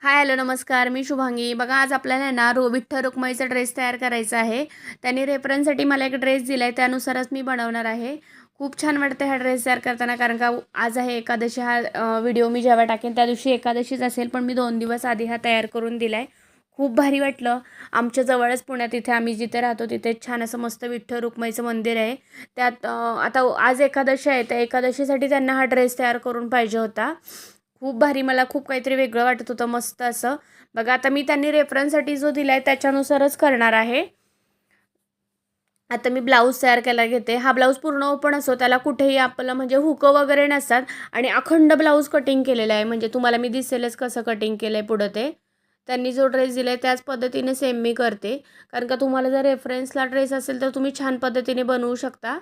Hi hello नमस्कार. मी शुभांगी. बघा आज आपल्याला आहे ना विठ्ठल रुक्माईचा ड्रेस तयार करायचा आहे. त्यांनी रेफरन्ससाठी मला एक ड्रेस दिला आहे, त्यानुसारच मी बनवणार आहे. खूप छान वाटतं हा ड्रेस तयार करताना, कारण का आज आहे एकादशी. हा व्हिडिओ मी जेव्हा टाकेन त्या दिवशी एकादशीच असेल, पण मी 2 दिवस आधी हा तयार करून दिला आहे. खूप भारी वाटलं. आमच्या जवळच पुण्यात इथे आम्ही जिथे राहतो तिथे छान असं मस्त विठ्ठल रुक्माईचं मंदिर आहे. त्यात आता आज एकादशी आहे, त्या एकादशीसाठी त्यांना हा ड्रेस तयार करून पाहिजे होता. खूप भारी, मला खूप काहीतरी वेगळं वाटत होतं, मस्त असं. बघा आता मी त्यांनी रेफरन्ससाठी जो दिला आहे त्याच्यानुसारच करणार आहे. आता मी ब्लाऊज तयार करायला घेते. हा ब्लाऊज पूर्ण ओपन असतो, त्याला कुठेही आपलं म्हणजे हुकं वगैरे नसतात आणि अखंड ब्लाऊज कटिंग केलेला आहे. म्हणजे तुम्हाला मी दिसेलच कसं कटिंग केलं आहे पुढं ते. त्यांनी जो ड्रेस दिला आहे त्याच पद्धतीने सेम मी करते. कारण का तुम्हाला जर रेफरन्सला ड्रेस असेल तर तुम्ही छान पद्धतीने बनवू शकता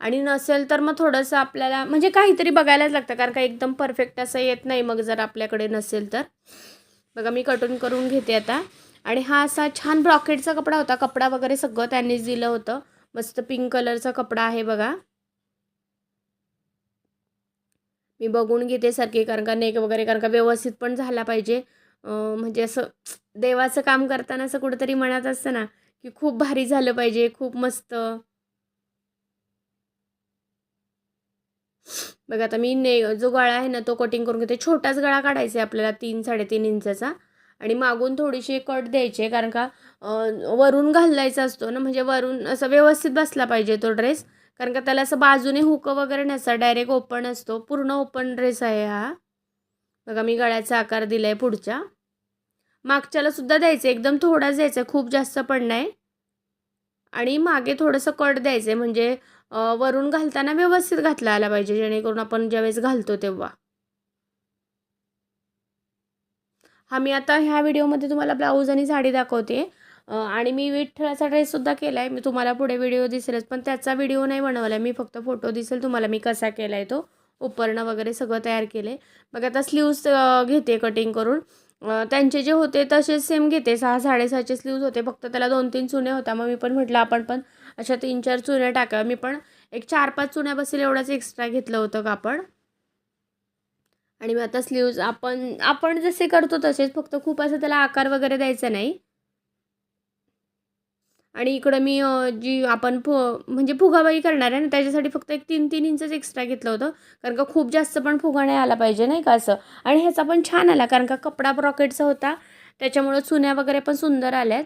आणि नसेल तर मग थोडंसं आपल्याला म्हणजे काहीतरी बघायलाच लागतं, कारण का एकदम परफेक्ट असं येत नाही मग जर आपल्याकडे नसेल तर. बघा मी कटून करून घेते आता. आणि हा असा छान ब्रॉकेटचा कपडा होता. कपडा वगैरे सगळं त्यांनीच दिलं होतं. मस्त पिंक कलरचा कपडा आहे बघा. मी बघून घेते सारखे, कारण का नेक वगैरे, कारण का व्यवस्थित पण झाला पाहिजे. म्हणजे असं देवाचं काम करताना असं कुठेतरी मनात असतं ना, की खूप भारी झालं पाहिजे, खूप मस्त. बघा आता मी जो गळा आहे ना तो कटिंग करून घेते. छोटाच गळा काढायचा आहे आपल्याला, 3-3.5 इंचाचा. आणि मागून थोडीशी कट द्यायची आहे, कारण का वरून घालायचा असतो ना, म्हणजे वरून असं व्यवस्थित बसला पाहिजे तो ड्रेस. कारण का त्याला असं बाजूने हुकं वगैरे नसतं, डायरेक्ट ओपन असतो. पूर्ण ओपन ड्रेस आहे हा. बघा मी गळ्याचा आकार दिला आहे पुढच्या. मागच्याला सुद्धा द्यायचं, एकदम थोडाच द्यायचा, खूप जास्त पण नाही. आणि मागे थोडंसं कट द्यायचं आहे, म्हणजे वरून घालताना व्यवस्थित घातला आला पाहिजे, जेणेकरून आपण ज्यावेळेस घालतो तेव्हा. हा मी आता ह्या व्हिडिओमध्ये तुम्हाला ब्लाऊज आणि साडी दाखवते. आणि मी विठ्ठलाचा ड्रेससुद्धा केला आहे. मी तुम्हाला पुढे व्हिडिओ दिसेलच, पण त्याचा व्हिडिओ नाही बनवला आहे. मी फक्त फोटो दिसेल तुम्हाला मी कसा केला आहे तो. उपरणं वगैरे सगळं तयार केले. बघा आता स्लीव्स घेते कटिंग करून. त्यांचे जे होते तसेच सेम घेते. 6-6.5चे स्लीव्ज होते. फक्त त्याला 2-3 चुन्या होत्या. मग मी पण म्हटलं आपण पण अशा 3-4 चुन्या टाकाव्या. मी पण एक 4-5 चुन्या बसेल एवढंच एक्स्ट्रा घेतलं होतं कापड. आणि मग आता स्लीव्ज आपण आपण जसे करतो तसेच, फक्त खूप असं त्याला आकार वगैरे द्यायचा नाही. आणि इकडं मी जी आपण म्हणजे फुगाबाई करणार आहे ना, त्याच्यासाठी फक्त एक 3-3 इंचच एक्स्ट्रा घेतलं होतं. कारण का खूप जास्त पण फुगा नाही आला पाहिजे नाही का असं. आणि ह्याचा पण छान आला, कारण का कपडा ब्रॉकेटचा होता, त्याच्यामुळं चुन्या वगैरे पण सुंदर आल्यात.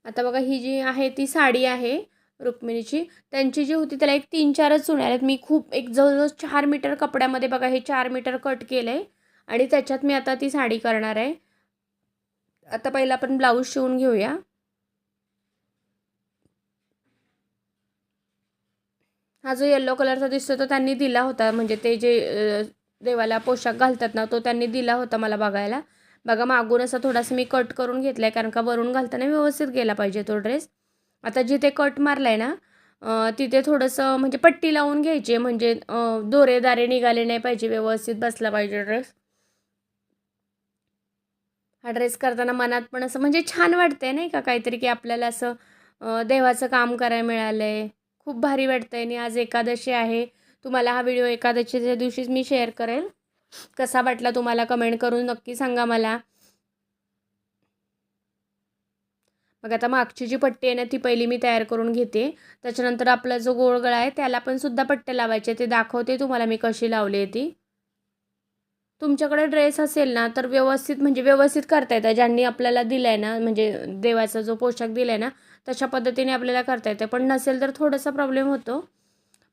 आता बघा ही जी आहे ती साडी आहे रुक्मिणीची. त्यांची जी होती त्याला एक 3-4च चुन्या आहेत. मी खूप एक जवळ-जवळ 4 मीटर कपड्यामध्ये बघा हे 4 मीटर कट केलं आहे. आणि त्याच्यात मी आता ती साडी करणार आहे. आता पहिला आपण ब्लाऊज शिवून घेऊया. हा जो येलो कलरचा दिसतो तो त्यांनी दिला होता, म्हणजे ते जे देवाला पोशाख घालतात ना तो त्यांनी दिला होता मला बघायला. बघा मागून असा थोडासा मी कट करून घेतला आहे, कारण का वरून घालताना व्यवस्थित गेला पाहिजे तो ड्रेस. आता जिथे कट मारला आहे ना, तिथे थोडंसं म्हणजे पट्टी लावून घ्यायची आहे, म्हणजे दोरे निघाले नाही पाहिजे, व्यवस्थित बसला पाहिजे ड्रेस. हा ड्रेस करताना मनात पण असं म्हणजे छान वाटतंय नाही का, काहीतरी की आपल्याला असं देवाचं काम करायला मिळालं आहे. खूप भारी वाटतंय. आणि आज एकादशी आहे. तुम्हाला हा व्हिडिओ एकादशीच्या दिवशीच मी शेअर करेल. कसा वाटला तुम्हाला कमेंट करून नक्की सांगा मला. मग आता मागची जी पट्टी आहे ना ती पहिली मी तयार करून घेते. त्याच्यानंतर आपला जो गोळ गळा आहे त्याला पण सुद्धा पट्ट्या लावायचे, ते दाखवते तुम्हाला मी कशी लावली आहे ती. तुमच्याकडे ड्रेस असेल ना तर व्यवस्थित म्हणजे व्यवस्थित करता येतं. ज्यांनी आपल्याला दिलं आहे ना, म्हणजे देवाचा जो पोशाख दिला आहे ना, तशा पद्धतीने आपल्याला करता येतं. पण नसेल तर थोडासा प्रॉब्लेम होतो.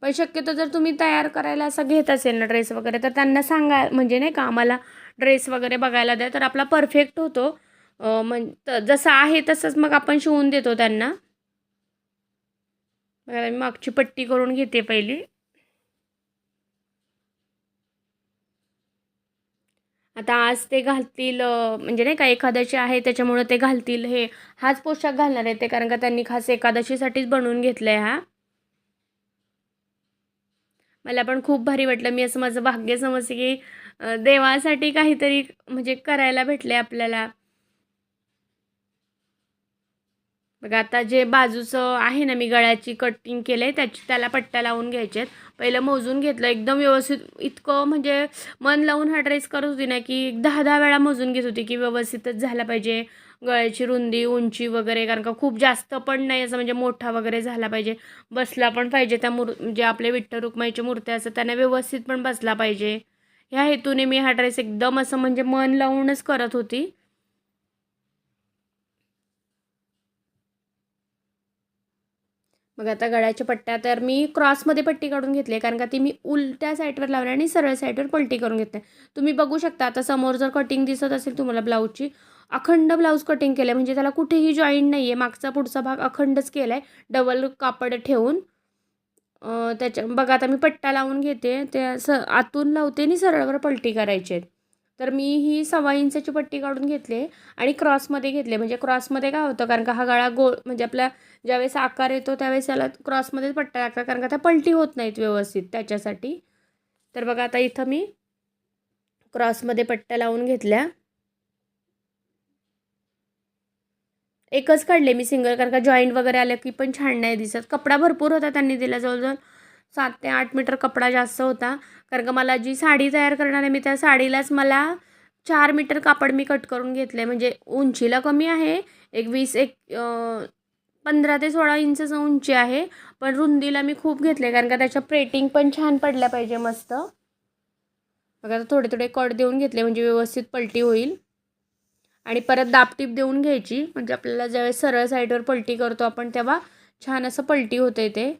पण शक्यतो जर तुम्ही तयार करायला असं घेत असेल ना ड्रेस वगैरे, तर त्यांना सांगा, म्हणजे नाही का आम्हाला ड्रेस वगैरे बघायला द्या, तर आपला परफेक्ट होतो. जसं आहे तसंच मग आपण शिवून देतो त्यांना. बघा मी मागची पट्टी करून घेते पहिली. आता आज ते घालतील, म्हणजे नाही का एकादशी आहे त्याच्यामुळं ते घालतील, हाच पोशाख घालणार आहे ते, कारण का त्यांनी खास एकादशीसाठीच बनवून घेतला आहे हा. मला पण खूप भारी वाटलं. मी असं माझं भाग्य समजते की देवासाठी काहीतरी म्हणजे करायला भेटले आपल्याला. बघा आता जे बाजूचं आहे ना, मी गळ्याची कटिंग केले त्याला पट्ट्या लावून घ्यायचे आहेत. पहिलं मोजून घेतलं एकदम व्यवस्थित. इतकं म्हणजे मन लावून हा ड्रेस करत होती ना, की 10-10 वेळा मोजून घेत होती, की व्यवस्थितच झाला पाहिजे. गळ्याची रुंदी, उंची वगैरे, कारण का खूप जास्त पण नाही असं म्हणजे मोठा वगैरे झाला पाहिजे. बसला पण पाहिजे त्या म्हणजे आपले विठ्ठल रुक्माईची मूर्त्या असतात त्यांना व्यवस्थित पण बसला पाहिजे. ह्या हेतूने मी हा ड्रेस एकदम असं म्हणजे मन लावूनच करत होती. मग आता गळ्याच्या पट्ट्या तर मी क्रॉसमध्ये पट्टी काढून घेतली आहे, कारण का ती मी उलट्या साईडवर लावली आणि सरळ साईडवर पलटी करून घेतली. तुम्ही बघू शकता आता समोर जर कटिंग दिसत असेल तुम्हाला ब्लाऊजची, अखंड ब्लाऊज कटिंग केलं आहे, म्हणजे त्याला कुठेही जॉईंट नाही आहे. मागचा पुढचा भाग अखंडच केला आहे डबल कापड ठेवून. त्याच्या बघा आता मी पट्टा लावून घेते, ते असं आतून लावते आणि सरळवर पलटी करायची आहे. तर मी ही 1.25 इंचाची पट्टी काढून घेतली आणि क्रॉसमध्ये घेतले. म्हणजे क्रॉसमध्ये काय होतं, कारण का हा गळा गोल म्हणजे आपला ज्यावेळेस आकार येतो त्यावेळेस याला क्रॉसमध्येच पट्ट्या लागतात, कारण का त्या पलटी होत नाहीत व्यवस्थित त्याच्यासाठी. तर बघा आता इथं मी क्रॉसमध्ये पट्ट्या लावून घेतल्या. एकच काढले मी सिंगल, कारण का जॉईंट वगैरे आलं की पण छान नाही दिसत. कपडा भरपूर होता त्यांनी दिला, जवळजवळ 7 ते 8 मीटर कपडा जास्त होता. कारण का मला जी साडी तयार करणार आहे मी, त्या साडीलाच मला 4 मीटर कापड मी कट करून घेतलं आहे. म्हणजे उंचीला कमी आहे, एक 15 ते 16 इंचचं उंची आहे. पण रुंदीला मी खूप घेतले, कारण का त्याच्या प्लेटिंग पण छान पडल्या पाहिजे मस्त. बघा आता थोडे थोडे कट देऊन घेतले म्हणजे व्यवस्थित पलटी होईल. आणि परत दाबटीप देऊन घ्यायची, म्हणजे आपल्याला ज्यावेळेस सरळ साईडवर पलटी करतो आपण तेव्हा छान असं पलटी होते ते.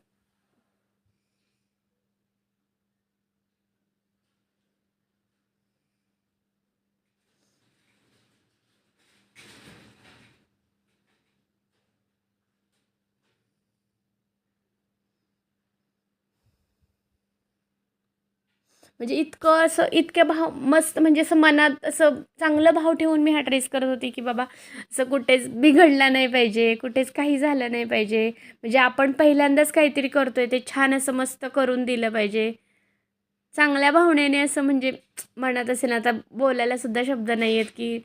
म्हणजे इतकं असं इतके भाव मस्त, म्हणजे असं मनात असं चांगलं भाव ठेवून मी हा ड्रेस करत होती, की बाबा असं कुठेच बिघडला नाही पाहिजे, कुठेच काही झालं नाही पाहिजे. म्हणजे आपण पहिल्यांदाच काहीतरी करतोय ते छान असं मस्त करून दिलं पाहिजे. चांगल्या भावनेने असं म्हणजे म्हणत असेल आता बोलायला सुद्धा शब्द नाही आहेत, की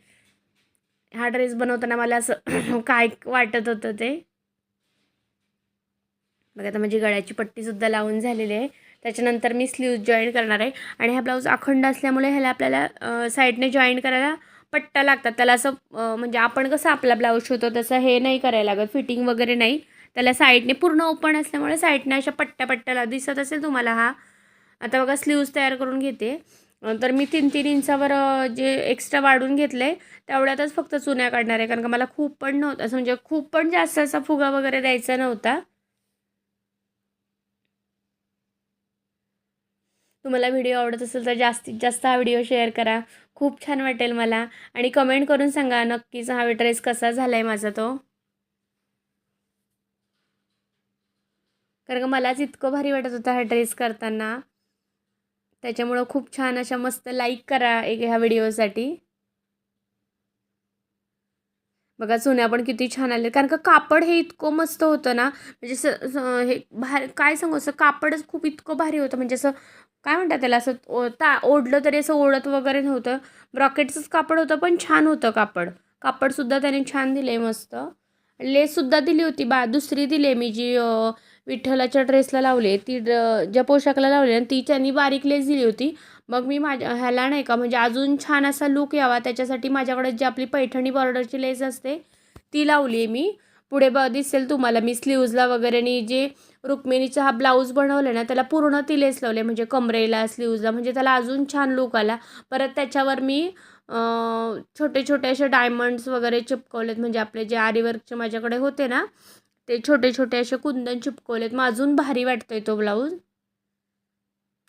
हा ड्रेस बनवताना मला असं काय वाटत होतं ते. बघा आता माझी गळ्याची पट्टीसुद्धा लावून झालेली आहे. त्याच्यानंतर मी स्लीव्ज जॉईन करणार आहे आणि हा ब्लाऊज अखंड असल्यामुळे ह्याला आपल्याला साईडने जॉईन करायला पट्ट्या लागतात. त्याला असं म्हणजे आपण कसं आपला ब्लाऊज शिवतो तसं हे नाही करायला लागत, फिटिंग वगैरे नाही. त्याला साईडने पूर्ण ओपन असल्यामुळे साईडने अशा पट्ट्या दिसत असेल तुम्हाला हा. आता बघा स्लीव्ज तयार करून घेते. तर मी 3-3 इंचावर जे एक्स्ट्रा वाढून घेतलं आहे तेवढ्यातच फक्त चुन्या काढणार आहे, कारण का मला खूप पण नव्हतं असं म्हणजे खूप पण जास्त असा फुगा वगैरे द्यायचा नव्हता. तुम्हाला व्हिडिओ आवडत असेल तर जास्तीत जास्त हा व्हिडिओ शेअर करा. खूप छान वाटेल मला. आणि कमेंट करून सांगा नक्कीच हा ड्रेस कसा झाला आहे माझा तो. कारण का मलाच इतकं भारी वाटत होतं हा ड्रेस करताना. त्याच्यामुळं खूप छान अशा मस्त लाईक करा एक ह्या व्हिडिओसाठी. बघा चुन्या पण किती छान आले, कारण का कापड हे इतकं मस्त होतं ना, म्हणजे हे काय सांगू, असं कापडच खूप इतकं भारी होतं, म्हणजे असं काय म्हणतात त्याला, असं ओढलं तरी असं ओढत वगैरे नव्हतं. ब्रॉकेटचंच कापड होतं पण छान होतं कापड. कापडसुद्धा त्याने छान दिले मस्त. लेससुद्धा दिली होती दुसरी दिली आहे मी, जी विठ्ठलाच्या ड्रेसला लावली ती ज्या पोशाखला लावली आणि ती त्यांनी बारीक लेस दिली होती. मग मी माझ्या ह्याला नाही का, म्हणजे अजून छान असा लूक यावा त्याच्यासाठी माझ्याकडे जी आपली पैठणी बॉर्डरची लेस असते ती लावली आहे मी. पुढे दिसेल तुम्हाला मी स्लीव्जला वगैरे, आणि जे रुक्मिणीचा हा ब्लाऊज बनवला ना त्याला पूर्ण ती लेस लावले, म्हणजे कमरेला स्लीव्जला, म्हणजे त्याला अजून छान लूक आला. परत त्याच्यावर मी छोटे छोटे असे डायमंड्स वगैरे चिपकवलेत, म्हणजे आपले जे आरीवर्कचे माझ्याकडे होते ना ते छोटे छोटे असे कुंदन चिपकवलेत. मग अजून भारी वाटतोय तो ब्लाऊज.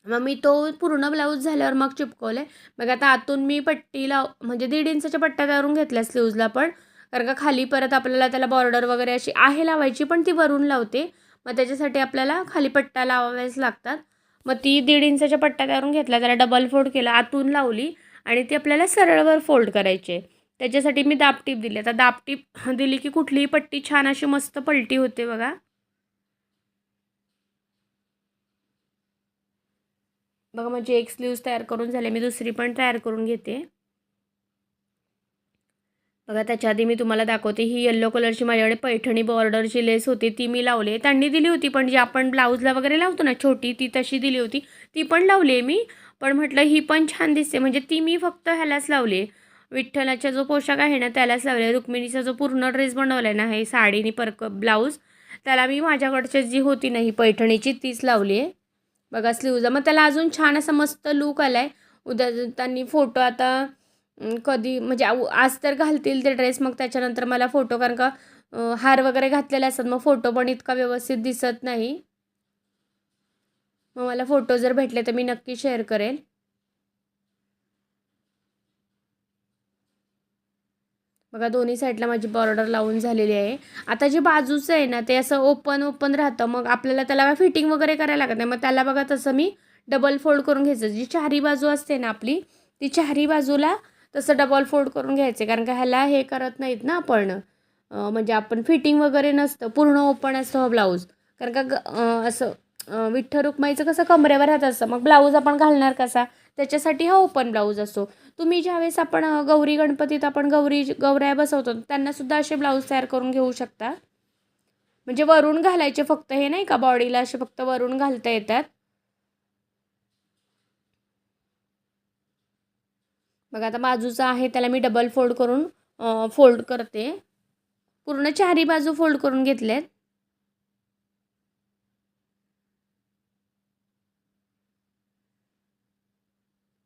मग मी तो पूर्ण ब्लाऊज झाल्यावर मग चिपकवले. मग आता आतून मी पट्टीला म्हणजे 1.5 इंचाच्या पट्ट्या करून घेतल्या स्लीव्जला पण, कारण का खाली परत आपल्याला त्याला बॉर्डर वगैरे अशी आहे लावायची, पण ती वरून लावते. मग त्याच्यासाठी आपल्याला खाली पट्ट्या लावाव्याच लागतात. मग ती 1.5 इंचाच्या पट्ट्या करून घेतल्या, त्याला डबल फोल्ड केला, आतून लावली आणि ती आपल्याला सरळवर फोल्ड करायची आहे. त्याच्यासाठी मी दाबटीप दिली. आता दाबटीप दिली की कुठलीही पट्टी छान अशी मस्त पलटी होते बघा. बघा माझी एक स्लीव्ज तयार करून झाले, मी दुसरी पण तयार करून घेते. बघा त्याच्या आधी मी तुम्हाला दाखवते, ही येलो कलरची माझ्याकडे पैठणी बॉर्डरची लेस होती ती मी लावली आहे. त्यांनी दिली होती पण जी आपण ब्लाऊजला वगैरे लावतो ना छोटी, ती तशी दिली होती. ती पण लावली आहे मी. पण म्हटलं ही पण छान दिसते, म्हणजे ती मी फक्त ह्यालाच लावली आहे. विठ्ठलाचा जो पोशाख आहे ना त्यालाच लावले आहे. रुक्मिणीचा जो पूर्ण ड्रेस बनवला आहे ना, हे साडीनी ब्लाऊज, त्याला मी माझ्याकडची जी होती ना ही पैठणीची तीच लावली आहे. बघा स्लीव्हजला मग त्याला अजून छान असा मस्त लूक आला आहे. उद्या त्यांनी फोटो आता कधी म्हणजे आज तर घालतील ते ड्रेस, मग त्याच्यानंतर मला फोटो, कारण का हार वगैरे घातलेले असतात मग फोटो पण इतका व्यवस्थित दिसत नाही. मग मला फोटो जर भेटले तर मी नक्की शेअर करेल. बघा दोन्ही साईडला माझी बॉर्डर लावून झालेली आहे. आता जे बाजूचं आहे ना ते असं ओपन ओपन राहतं, मग आपल्याला त्याला काय फिटिंग वगैरे करायला लागत नाही. मग त्याला बघा तसं मी डबल फोल्ड करून घ्यायचं. जी चारी बाजू असते ना आपली, ती चारी बाजूला तसं डबल फोल्ड करून घ्यायचे, कारण का ह्याला हे करत नाहीत ना आपण, म्हणजे आपण फिटिंग वगैरे नसतं, पूर्ण ओपन असतं हा ब्लाऊज. कारण का असं विठ्ठल रुक्माईचं कसं कमरेवर राहत असतं, मग ब्लाऊज आपण घालणार कसा, त्याच्यासाठी हा ओपन ब्लाऊज असतो. तुम्ही ज्यावेळेस आपण गौरी गणपतीत आपण गौऱ्या बसवतो त्यांनासुद्धा असे ब्लाऊज तयार करून घेऊ शकता. म्हणजे वरून घालायचे फक्त, हे नाही का बॉडीला असे फक्त वरून घालता येतात. बघा आता बाजूचा आहे त्याला मी डबल फोल्ड करून फोल्ड करते. पूर्ण चारी बाजू फोल्ड करून घेतलेत.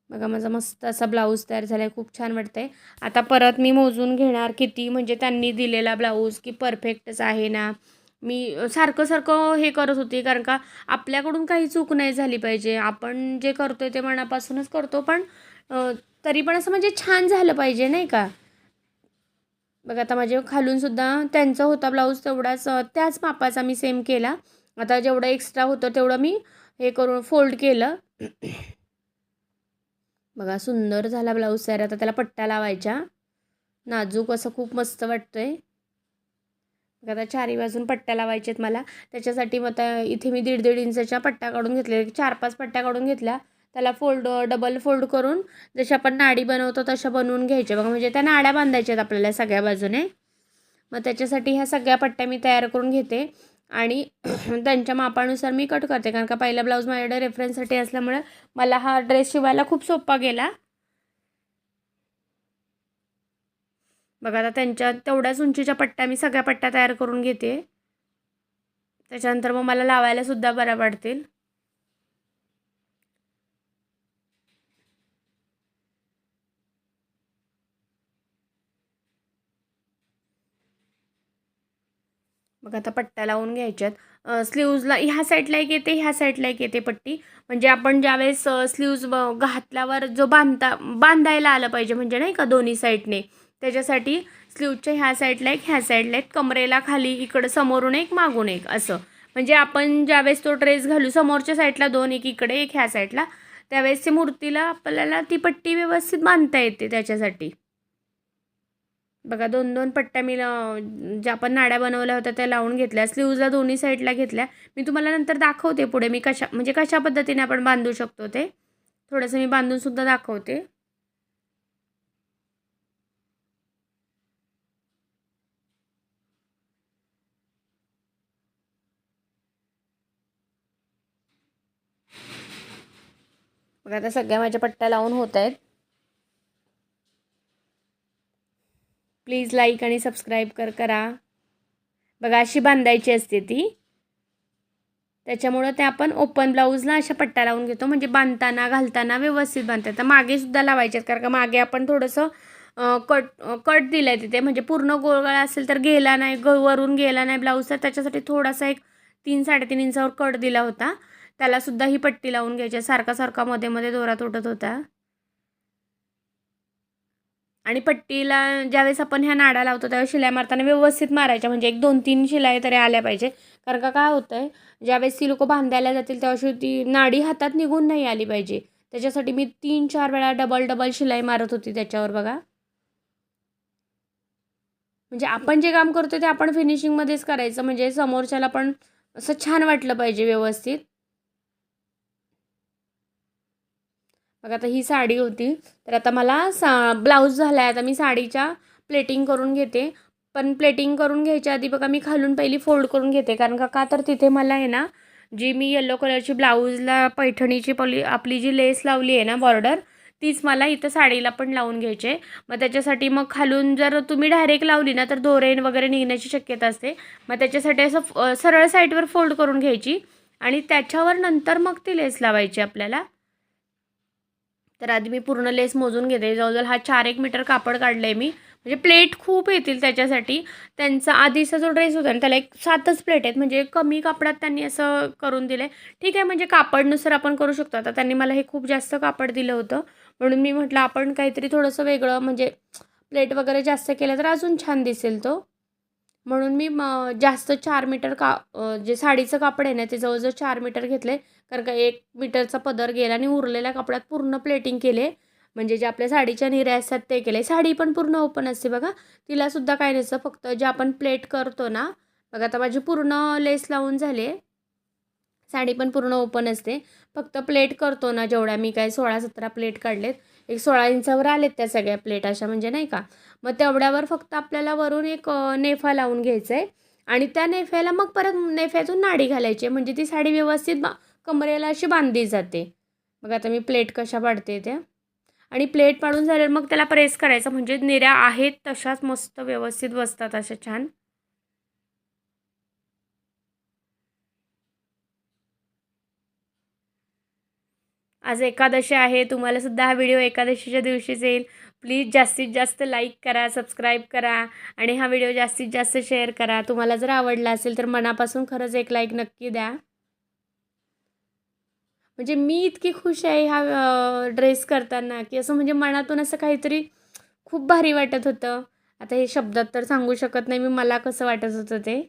बघा माझा मस्त असा ब्लाऊज तयार झाला आहे, खूप छान वाटतंय. आता परत मी मोजून घेणार किती, म्हणजे त्यांनी दिलेला ब्लाऊज की परफेक्टच आहे ना. मी सारखं सारखं हे करत होते, कारण का आपल्याकडून काही चूक नाही झाली पाहिजे. आपण जे करतोय ते मनापासूनच करतो, पण तरी पण असं म्हणजे छान झालं पाहिजे नाही का. बघा आता माझे खालून सुद्धा त्यांचा होता ब्लाऊज तेवढाच त्याच मापाचा मी सेम केला. आता जेवढं एक्स्ट्रा होतं तेवढं मी हे करून फोल्ड केलं. बघा सुंदर झाला ब्लाऊज तयार. आता त्याला पट्ट्या लावायच्या. नाजूक असं खूप मस्त वाटतंय. बघा आता चारी बाजून पट्ट्या लावायच्या आहेत मला. त्याच्यासाठी मग आता इथे मी 1.5 इंचाच्या पट्ट्या काढून घेतल्या. 4-5 पट्ट्या काढून घेतल्या. त्याला डबल फोल्ड करून जशी आपण नाडी बनवतो तशा बनवून घ्यायच्या बघा. म्हणजे त्या नाड्या बांधायच्या आहेत आपल्याला सगळ्या बाजूने. मग त्याच्यासाठी ह्या सगळ्या पट्ट्या मी तयार करून घेते आणि त्यांच्या मापानुसार मी कट करते, कारण का पहिला ब्लाऊज माझ्याकडे रेफरन्ससाठी असल्यामुळे मला हा ड्रेस शिवायला खूप सोपा गेला. बघा आता त्यांच्या तेवढ्याच उंचीच्या पट्ट्या मी सगळ्या पट्ट्या तयार करून घेते. त्याच्यानंतर मग मला लावायला सुद्धा बऱ्या पडतील. मग आता पट्ट्या लावून घ्यायच्यात. स्लीव्जला ह्या साईडला एक येते, ह्या साईडला एक येते पट्टी. म्हणजे आपण ज्यावेळेस स्लीव्ज घातल्यावर जो बांधायला आलं पाहिजे, म्हणजे नाही का दोन्ही साईडने, त्याच्यासाठी स्लीवच्या ह्या साईडला एक, ह्या साईडला एक, कमरेला खाली इकडं समोरून एक मागून एक असं. म्हणजे आपण ज्यावेळेस तो ड्रेस घालू समोरच्या साईडला 2, एक इकडे एक ह्या साईडला, त्यावेळेस ते मूर्तीला आपल्याला ती पट्टी व्यवस्थित बांधता येते त्याच्यासाठी. बघा 2-2 पट्ट्या मी ज्या आपण नाड्या बनवल्या होत्या त्या लावून घेतल्या. स्लीव्जला दोन्ही साईडला घेतल्या. मी तुम्हाला नंतर दाखवते पुढे मी कशा पद्धतीने आपण बांधू शकतो ते. थोडंसं मी बांधून सुद्धा दाखवते. बघा आता सगळ्या माझ्या पट्ट्या लावून होत आहेत. प्लीज लाईक आणि सबस्क्राईब करा. बघा अशी बांधायची असते ती. त्याच्यामुळं ते आपण ओपन ब्लाऊजला अशा पट्ट्या लावून घेतो, म्हणजे बांधताना घालताना व्यवस्थित बांधता येतं. मागे सुद्धा लावायचे आहेत, कारण का मागे आपण थोडंसं कट कट दिलं आहे तिथे, म्हणजे पूर्ण गोळगळा असेल तर गेला नाही, वरून गेला नाही ब्लाऊज, तर त्याच्यासाठी थोडासा एक 3-3.5 इंचावर कट दिला होता. त्यालासुद्धा ही पट्टी लावून घ्यायची. सारखा मध्ये मध्ये दोरा तुटत होता. आणि पट्टीला ज्यावेळेस आपण ह्या नाडा लावतो त्यावेळेस शिलाई मारताना व्यवस्थित मारायच्या, म्हणजे एक 2-3 शिलाई तरी आल्या पाहिजे. कारण का काय होतं आहे, ज्यावेळेस ती लोकं बांधायला जातील त्यावेळेस ती नाडी हातात निघून नाही आली पाहिजे. त्याच्यासाठी मी 3-4 वेळा डबल शिलाई मारत होती त्याच्यावर बघा. म्हणजे आपण जे काम करतो ते आपण फिनिशिंगमध्येच करायचं, म्हणजे समोरच्याला पण असं छान वाटलं पाहिजे व्यवस्थित. बघा आता ही साडी होती, तर आता मला ब्लाऊज झाला आहे. आता मी साडीच्या प्लेटिंग करून घेते. पण प्लेटिंग करून घ्यायच्या आधी बघा मी खालून पहिली फोल्ड करून घेते, कारण का तर तिथे मला आहे ना, जी मी येलो कलरची ब्लाऊजला पैठणीची आपली जी लेस लावली आहे ना बॉर्डर, तीच मला इथं साडीला पण लावून घ्यायची आहे. मग त्याच्यासाठी मग खालून जर तुम्ही डायरेक्ट लावली ना तर दोरे वगैरे निघण्याची शक्यता असते. मग त्याच्यासाठी असं सरळ साईडवर फोल्ड करून घ्यायची आणि त्याच्यावर नंतर मग ती लेस लावायची आपल्याला. तर आधी मी पूर्ण लेस मोजून घेते. जवळजवळ हा 4-1 मीटर कापड काढलं आहे मी. म्हणजे प्लेट खूप येतील त्याच्यासाठी. त्यांचा आधीचा जो ड्रेस होता ना त्याला एक 7च प्लेट आहेत. म्हणजे कमी कापडात त्यांनी असं करून दिलं आहे. ठीक आहे, म्हणजे कापडनुसार आपण करू शकतो. आता त्यांनी मला हे खूप जास्त कापड दिलं होतं. म्हणून मी म्हटलं आपण काहीतरी थोडंसं वेगळं, म्हणजे प्लेट वगैरे जास्त केलं तर अजून छान दिसेल तो. म्हणून मी जास्त 4 मीटर जे साडीचं कापड आहे ना ते जवळजवळ 4 मीटर घेतले. कारण का 1 मीटरचा पदर गेला आणि उरलेल्या कपड्यात पूर्ण प्लेटिंग केले. म्हणजे जे आपल्या साडीच्या निऱ्या असतात ते केले. साडी पण पूर्ण ओपन असते बघा. तिलासुद्धा काय नसतं, फक्त जे आपण प्लेट करतो ना, बघा आता माझी पूर्ण लेस लावून झाली आहे. साडी पण पूर्ण ओपन असते. फक्त प्लेट करतो ना, जेवढ्या मी काय 16-17 प्लेट काढलेत. एक 16 इंचावर आलेत त्या सगळ्या प्लेट अशा, म्हणजे नाही का. मग तेवढ्यावर फक्त आपल्याला वरून एक नेफा लावून घ्यायचा आहे आणि त्या नेफ्याला मग परत नेफ्यातून नाडी घालायची, म्हणजे ती साडी व्यवस्थित कमरेला अशी बांधली जाते. मग आता मी प्लेट कशा पाडते त्या, आणि प्लेट पाडून झाल्यावर मग त्याला प्रेस करायचं, म्हणजे निऱ्या आहेत तशाच मस्त व्यवस्थित बसतात अशा छान. आज एकादशी आहे. तुम्हाला सुद्धा हा व्हिडिओ एकादशीच्या दिवशीच येईल. प्लीज जास्तीत जास्त लाईक करा, सबस्क्राईब करा आणि हा व्हिडिओ जास्तीत जास्त शेअर करा. तुम्हाला जर आवडला असेल तर मनापासून खरंच एक लाईक नक्की द्या. म्हणजे मी इतकी खुश आहे हा ड्रेस करताना, की असं म्हणजे मनातून असं काहीतरी खूप भारी वाटत होतं. आता हे शब्दात तर सांगू शकत नाही मी मला कसं वाटत होतं ते.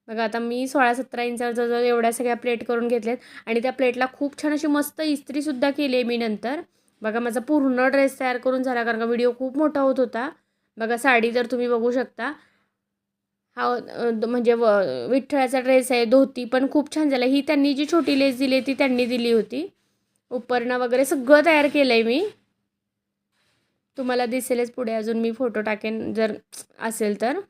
बघा आता मी 16-17 इंचावर जवळजवळ एवढ्या सगळ्या प्लेट करून घेतल्यात आणि त्या प्लेटला खूप छान अशी मस्त इस्त्रीसुद्धा केली आहे मी नंतर. बघा माझा पूर्ण ड्रेस तयार करून झाला, कारण का व्हिडिओ खूप मोठा होत होता. बघा साडी तर तुम्ही बघू शकता. हा म्हणजे विठ्ठलाचा ड्रेस आहे. धोती पण खूप छान झालं. ही त्यांनी जी छोटी लेस दिली ती त्यांनी दिली होती. उपरणं वगैरे सगळं तयार केलं आहे मी. तुम्हाला दिसेलच पुढे, अजून मी फोटो टाकेन जर असेल तर.